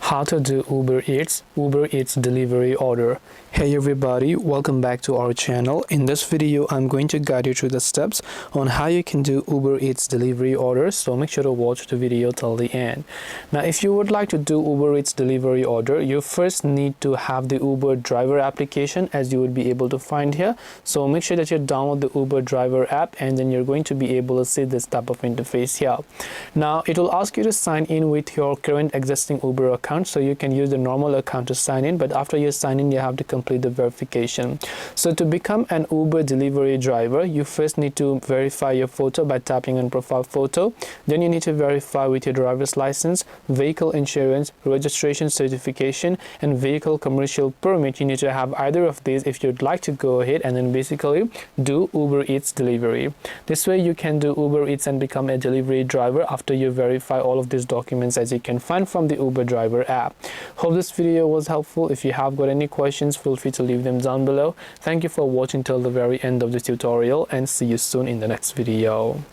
How to do Uber Eats delivery order. Hey everybody, welcome back to our channel. In this video I'm going to guide you through the steps on how you can do Uber Eats delivery orders, so make sure to watch the video till the end. Now if you would like to do Uber Eats delivery order, you first need to have the Uber driver application, as you would be able to find here. So make sure that you download the Uber driver app, and then you're going to be able to see this type of interface here. Now it will ask you to sign in with your current existing Uber account, so you can use the normal account to sign in, but after you sign in you have to complete the verification. So to become an Uber delivery driver, you first need to verify your photo by tapping on profile photo. Then you need to verify with your driver's license, vehicle insurance, registration certification, and vehicle commercial permit. You need to have either of these if you'd like to go ahead and then basically do Uber Eats delivery. This way you can do Uber Eats and become a delivery driver after you verify all of these documents, as you can find from the Uber driver app. Hope this video was helpful. If you have got any questions, feel free to leave them down below. Thank you for watching till the very end of the tutorial, and see you soon in the next video.